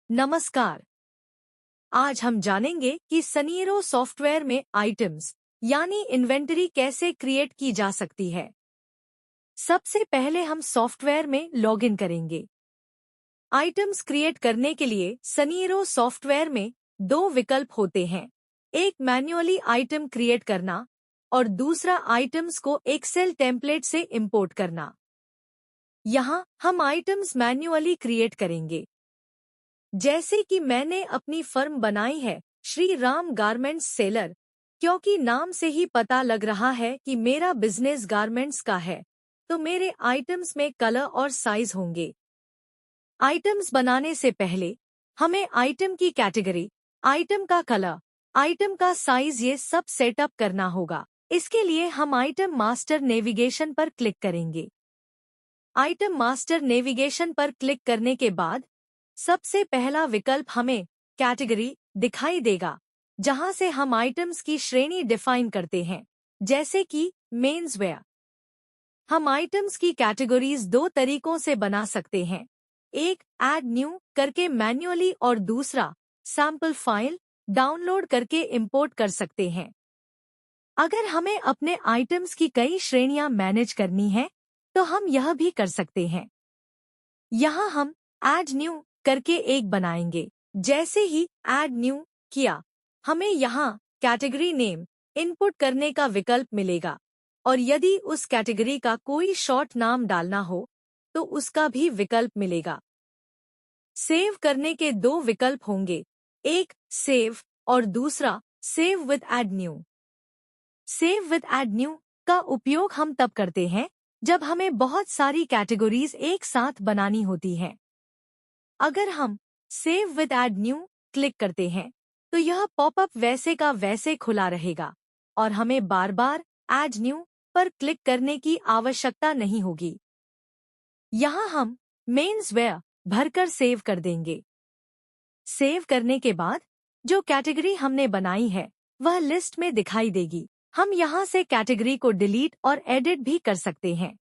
नमस्कार। आज हम जानेंगे कि सनीरो सॉफ्टवेयर में आइटम्स यानी इन्वेंटरी कैसे क्रिएट की जा सकती है। सबसे पहले हम सॉफ्टवेयर में लॉगिन करेंगे। आइटम्स क्रिएट करने के लिए सनीरो सॉफ्टवेयर में दो विकल्प होते हैं, एक मैन्युअली आइटम क्रिएट करना और दूसरा आइटम्स को एक्सेल टेम्पलेट से इंपोर्ट करना। यहाँ हम आइटम्स मैन्युअली क्रिएट करेंगे। जैसे कि मैंने अपनी फर्म बनाई है श्री राम गारमेंट्स सेलर, क्योंकि नाम से ही पता लग रहा है कि मेरा बिजनेस गारमेंट्स का है, तो मेरे आइटम्स में कलर और साइज होंगे। आइटम्स बनाने से पहले हमें आइटम की कैटेगरी, आइटम का कलर, आइटम का साइज ये सब सेटअप करना होगा। इसके लिए हम आइटम मास्टर नेविगेशन पर क्लिक करेंगे। आइटम मास्टर नेविगेशन पर क्लिक करने के बाद सबसे पहला विकल्प हमें कैटेगरी दिखाई देगा, जहां से हम आइटम्स की श्रेणी डिफाइन करते हैं, जैसे कि मेंस वेयर। हम आइटम्स की कैटेगरीज दो तरीकों से बना सकते हैं, एक ऐड न्यू करके मैन्युअली और दूसरा सैंपल फाइल डाउनलोड करके इंपोर्ट कर सकते हैं। अगर हमें अपने आइटम्स की कई श्रेणियां मैनेज करनी है तो हम यह भी कर सकते हैं। यहाँ हम ऐड न्यू करके एक बनाएंगे। जैसे ही ऐड न्यू किया, हमें यहाँ कैटेगरी नेम इनपुट करने का विकल्प मिलेगा और यदि उस कैटेगरी का कोई शॉर्ट नाम डालना हो तो उसका भी विकल्प मिलेगा। सेव करने के दो विकल्प होंगे, एक सेव और दूसरा save with add new. Save with add new का उपयोग हम तब करते हैं जब हमें बहुत सारी कैटेगरीज एक साथ बनानी होती हैं। अगर हम save with add new click करते हैं तो यह पॉपअप वैसे का वैसे खुला रहेगा और हमें बार बार ऐड न्यू पर क्लिक करने की आवश्यकता नहीं होगी। यहाँ हम मेंस वेयर भरकर सेव कर देंगे। सेव करने के बाद जो कैटेगरी हमने बनाई है वह लिस्ट में दिखाई देगी। हम यहाँ से कैटेगरी को डिलीट और एडिट भी कर सकते हैं।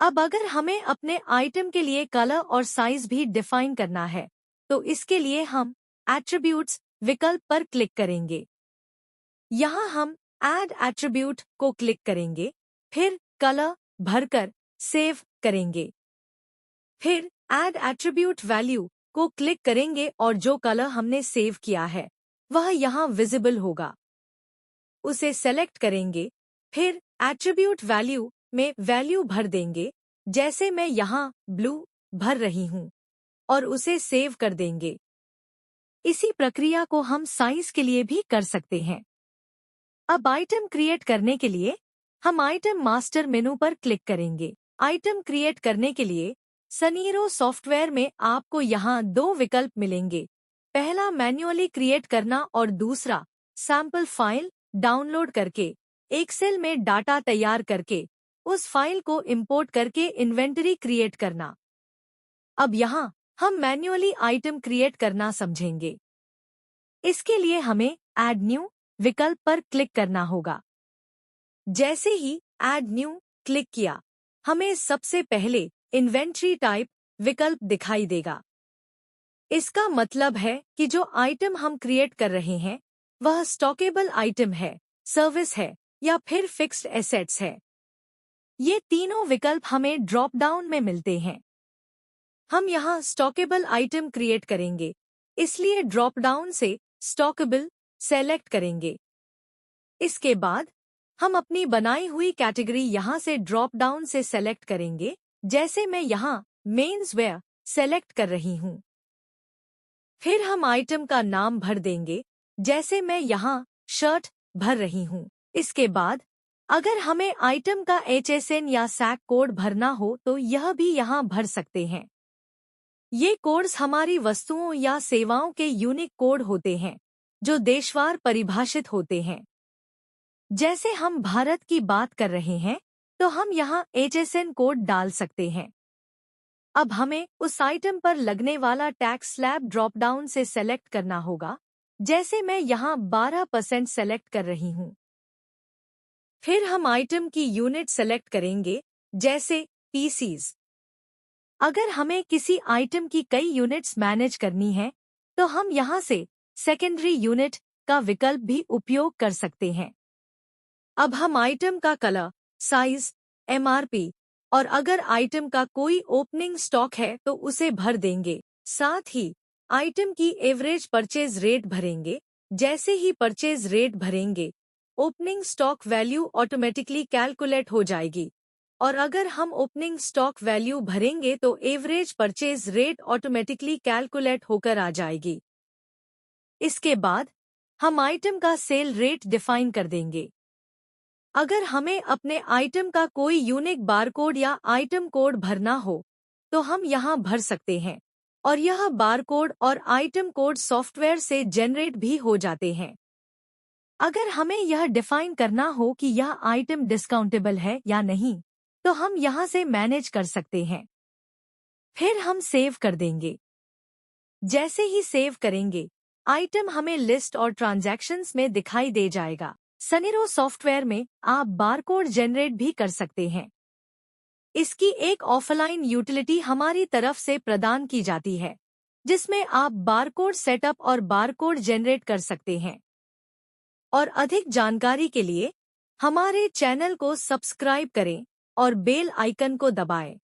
अब अगर हमें अपने आइटम के लिए कलर और साइज भी डिफाइन करना है तो इसके लिए हम एट्रीब्यूट्स विकल्प पर क्लिक करेंगे। यहाँ हम ऐड एट्रीब्यूट को क्लिक करेंगे, फिर कलर भरकर सेव करेंगे। फिर ऐड एट्रीब्यूट वैल्यू को क्लिक करेंगे और जो कलर हमने सेव किया है वह यहाँ विजिबल होगा। उसे सेलेक्ट करेंगे, फिर एट्रीब्यूट वैल्यू में वैल्यू भर देंगे, जैसे मैं यहाँ ब्लू भर रही हूँ, और उसे सेव कर देंगे। इसी प्रक्रिया को हम साइज के लिए भी कर सकते हैं। अब आइटम क्रिएट करने के लिए हम आइटम मास्टर मेनू पर क्लिक करेंगे। आइटम क्रिएट करने के लिए सनीरो सॉफ्टवेयर में आपको यहाँ दो विकल्प मिलेंगे, पहला मैन्युअली क्रिएट करना और दूसरा सैंपल फाइल डाउनलोड करके एक्सेल में डाटा तैयार करके उस फाइल को इंपोर्ट करके इन्वेंटरी क्रिएट करना। अब यहाँ हम मैन्युअली आइटम क्रिएट करना समझेंगे। इसके लिए हमें ऐड न्यू विकल्प पर क्लिक करना होगा। जैसे ही ऐड न्यू क्लिक किया, हमें सबसे पहले इन्वेंटरी टाइप विकल्प दिखाई देगा। इसका मतलब है कि जो आइटम हम क्रिएट कर रहे हैं वह स्टॉकेबल आइटम है, सर्विस है या फिर फिक्स्ड एसेट्स है। ये तीनों विकल्प हमें ड्रॉप डाउन में मिलते हैं। हम यहाँ स्टॉकेबल आइटम क्रिएट करेंगे, इसलिए ड्रॉप डाउन से स्टॉकेबल सेलेक्ट करेंगे। इसके बाद हम अपनी बनाई हुई कैटेगरी यहाँ से ड्रॉप डाउन से सेलेक्ट करेंगे, जैसे मैं यहाँ मेंस वेयर सेलेक्ट कर रही हूँ। फिर हम आइटम का नाम भर देंगे, जैसे मैं यहाँ शर्ट भर रही हूँ। इसके बाद अगर हमें आइटम का HSN या SAC कोड भरना हो तो यह भी यहाँ भर सकते हैं। ये कोड्स हमारी वस्तुओं या सेवाओं के यूनिक कोड होते हैं जो देशवार परिभाषित होते हैं। जैसे हम भारत की बात कर रहे हैं तो हम यहाँ HSN कोड डाल सकते हैं। अब हमें उस आइटम पर लगने वाला टैक्स स्लैब ड्रॉप डाउन से सेलेक्ट करना होगा, जैसे मैं यहाँ 12% सेलेक्ट कर रही हूँ। फिर हम आइटम की यूनिट सेलेक्ट करेंगे, जैसे पीसीज। अगर हमें किसी आइटम की कई यूनिट्स मैनेज करनी है तो हम यहाँ से सेकेंडरी यूनिट का विकल्प भी उपयोग कर सकते हैं। अब हम आइटम का कलर, साइज, एमआरपी और अगर आइटम का कोई ओपनिंग स्टॉक है तो उसे भर देंगे। साथ ही आइटम की एवरेज परचेज रेट भरेंगे। जैसे ही परचेज रेट भरेंगे, opening stock value automatically calculate हो जाएगी और अगर हम ओपनिंग स्टॉक वैल्यू भरेंगे तो average purchase rate automatically calculate होकर आ जाएगी। इसके बाद हम आइटम का सेल रेट डिफाइन कर देंगे। अगर हमें अपने आइटम का कोई यूनिक बारकोड या आइटम कोड भरना हो तो हम यहाँ भर सकते हैं और यह बारकोड और आइटम कोड सॉफ्टवेयर से जनरेट भी हो जाते हैं। अगर हमें यह डिफाइन करना हो कि यह आइटम डिस्काउंटेबल है या नहीं तो हम यहाँ से मैनेज कर सकते हैं। फिर हम सेव कर देंगे। जैसे ही सेव करेंगे, आइटम हमें लिस्ट और ट्रांजैक्शंस में दिखाई दे जाएगा। सनीरो सॉफ्टवेयर में आप बारकोड जनरेट भी कर सकते हैं। इसकी एक ऑफलाइन यूटिलिटी हमारी तरफ से प्रदान की जाती है जिसमें आप बारकोड सेटअप और बारकोड जनरेट कर सकते हैं। और अधिक जानकारी के लिए हमारे चैनल को सब्सक्राइब करें और बेल आइकन को दबाएं।